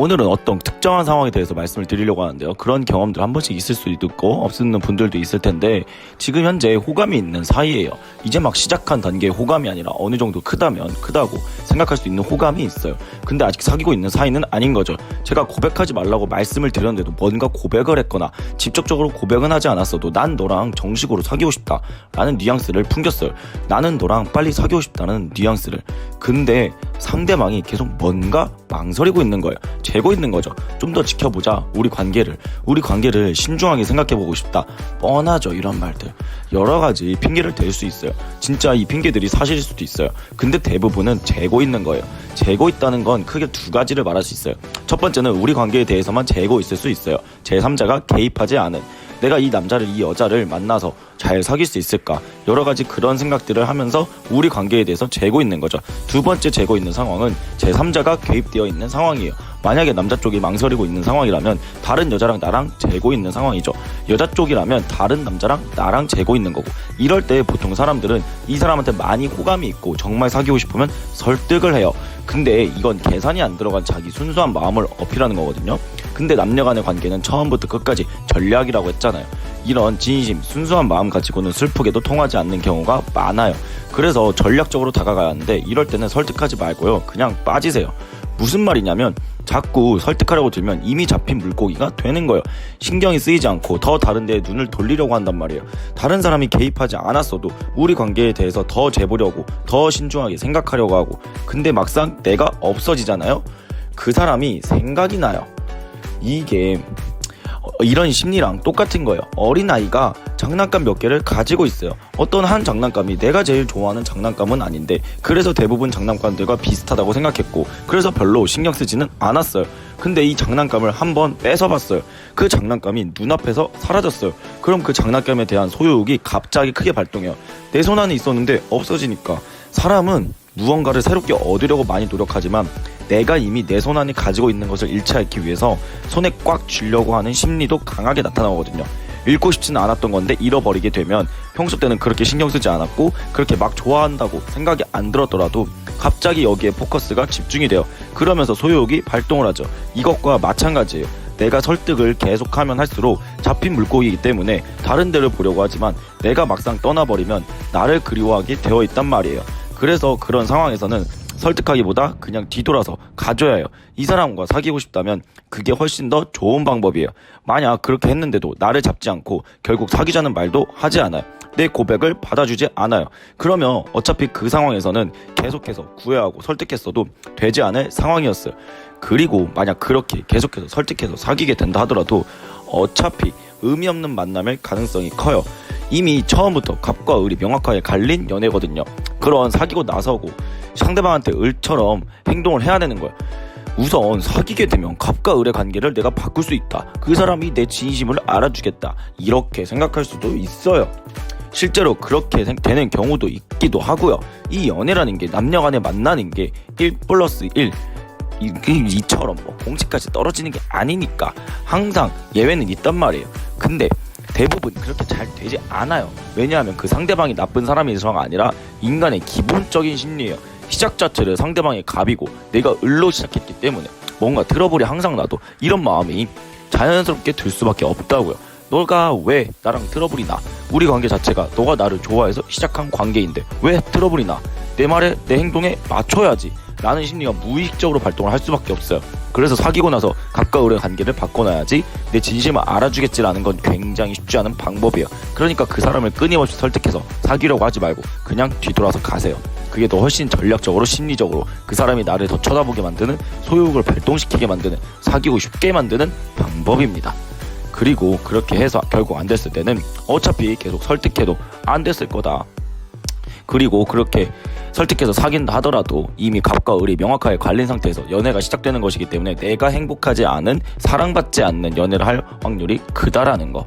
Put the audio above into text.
오늘은 어떤 특정한 상황에 대해서 말씀을 드리려고 하는데요. 그런 경험들 한 번씩 있을 수도 있고 없는 분들도 있을 텐데 지금 현재 호감이 있는 사이예요. 이제 막 시작한 단계의 호감이 아니라 어느 정도 크다면 크다고 생각할 수 있는 호감이 있어요. 근데 아직 사귀고 있는 사이는 아닌 거죠. 제가 고백하지 말라고 말씀을 드렸는데도 뭔가 고백을 했거나 직접적으로 고백은 하지 않았어도 난 너랑 정식으로 사귀고 싶다 라는 뉘앙스를 풍겼어요. 나는 너랑 빨리 사귀고 싶다는 뉘앙스를. 근데 상대방이 계속 뭔가 망설이고 있는 거예요. 재고 있는 거죠. 좀 더 지켜보자. 우리 관계를 신중하게 생각해보고 싶다. 뻔하죠. 이런 말들 여러 가지 핑계를 댈 수 있어요. 진짜 이 핑계들이 사실일 수도 있어요. 근데 대부분은 재고 있는 거예요. 재고 있다는 건 크게 두 가지를 말할 수 있어요. 첫 번째는 우리 관계에 대해서만 재고 있을 수 있어요. 제3자가 개입하지 않은, 내가 이 남자를 이 여자를 만나서 잘 사귈 수 있을까, 여러 가지 그런 생각들을 하면서 우리 관계에 대해서 재고 있는 거죠. 두 번째 재고 있는 상황은 제3자가 개입되어 있는 상황이에요. 만약에 남자 쪽이 망설이고 있는 상황이라면 다른 여자랑 나랑 재고 있는 상황이죠. 여자 쪽이라면 다른 남자랑 나랑 재고 있는 거고, 이럴 때 보통 사람들은 이 사람한테 많이 호감이 있고 정말 사귀고 싶으면 설득을 해요. 근데 이건 계산이 안 들어간 자기 순수한 마음을 어필하는 거거든요. 근데 남녀 간의 관계는 처음부터 끝까지 전략이라고 했잖아요. 이런 진심, 순수한 마음 가지고는 슬프게도 통하지 않는 경우가 많아요. 그래서 전략적으로 다가가야 하는데 이럴 때는 설득하지 말고요. 그냥 빠지세요. 무슨 말이냐면 자꾸 설득하려고 들면 이미 잡힌 물고기가 되는 거예요. 신경이 쓰이지 않고 더 다른 데에 눈을 돌리려고 한단 말이에요. 다른 사람이 개입하지 않았어도 우리 관계에 대해서 더 재보려고, 더 신중하게 생각하려고 하고, 근데 막상 내가 없어지잖아요. 그 사람이 생각이 나요. 이게 이런 심리랑 똑같은 거예요. 어린아이가 장난감 몇 개를 가지고 있어요. 어떤 한 장난감이 내가 제일 좋아하는 장난감은 아닌데 그래서 대부분 장난감들과 비슷하다고 생각했고 그래서 별로 신경 쓰지는 않았어요. 근데 이 장난감을 한번 뺏어봤어요. 그 장난감이 눈앞에서 사라졌어요. 그럼 그 장난감에 대한 소유욕이 갑자기 크게 발동해요. 내 손 안에 있었는데 없어지니까. 사람은 무언가를 새롭게 얻으려고 많이 노력하지만 내가 이미 내 손 안에 가지고 있는 것을 잃지 않기 위해서 손에 꽉 쥐려고 하는 심리도 강하게 나타나거든요. 잃고 싶지는 않았던 건데 잃어버리게 되면 평소 때는 그렇게 신경 쓰지 않았고 그렇게 막 좋아한다고 생각이 안 들었더라도 갑자기 여기에 포커스가 집중이 돼요. 그러면서 소유욕이 발동을 하죠. 이것과 마찬가지예요. 내가 설득을 계속하면 할수록 잡힌 물고기이기 때문에 다른 데를 보려고 하지만 내가 막상 떠나버리면 나를 그리워하게 되어 있단 말이에요. 그래서 그런 상황에서는 설득하기보다 그냥 뒤돌아서 가줘야 해요. 이 사람과 사귀고 싶다면 그게 훨씬 더 좋은 방법이에요. 만약 그렇게 했는데도 나를 잡지 않고 결국 사귀자는 말도 하지 않아요. 내 고백을 받아주지 않아요. 그러면 어차피 그 상황에서는 계속해서 구애하고 설득했어도 되지 않을 상황이었어요. 그리고 만약 그렇게 계속해서 설득해서 사귀게 된다 하더라도 어차피 의미 없는 만남일 가능성이 커요. 이미 처음부터 갑과 을이 명확하게 갈린 연애거든요. 그런 사귀고 나서고 상대방한테 을처럼 행동을 해야 되는 거야. 우선 사귀게 되면 갑과 을의 관계를 내가 바꿀 수 있다. 그 사람이 내 진심을 알아주겠다. 이렇게 생각할 수도 있어요. 실제로 그렇게 되는 경우도 있기도 하고요. 이 연애라는 게 남녀 간에 만나는 게 1+1 이처럼 공식까지 떨어지는 게 아니니까 항상 예외는 있단 말이에요. 근데 대부분 그렇게 잘 되지 않아요. 왜냐하면 그 상대방이 나쁜 사람이서가 아니라 인간의 기본적인 심리예요. 시작 자체를 상대방의 갑이고 내가 을로 시작했기 때문에 뭔가 트러블이 항상 나도 이런 마음이 자연스럽게 들 수밖에 없다고요. 너가 왜 나랑 트러블이 나? 우리 관계 자체가 너가 나를 좋아해서 시작한 관계인데 왜 트러블이 나? 내 말에 내 행동에 맞춰야지 라는 심리가 무의식적으로 발동을 할 수밖에 없어요. 그래서 사귀고 나서 각과 을의 관계를 바꿔놔야지 내 진심을 알아주겠지라는 건 굉장히 쉽지 않은 방법이에요. 그러니까 그 사람을 끊임없이 설득해서 사귀려고 하지 말고 그냥 뒤돌아서 가세요. 그게 더 훨씬 전략적으로 심리적으로 그 사람이 나를 더 쳐다보게 만드는, 소유욕을 발동시키게 만드는, 사귀고 싶게 만드는 방법입니다. 그리고 그렇게 해서 결국 안 됐을 때는 어차피 계속 설득해도 안 됐을 거다. 그리고 그렇게 설득해서 사귄다 하더라도 이미 갑과 을이 명확하게 갈린 상태에서 연애가 시작되는 것이기 때문에 내가 행복하지 않은, 사랑받지 않는 연애를 할 확률이 크다라는 거.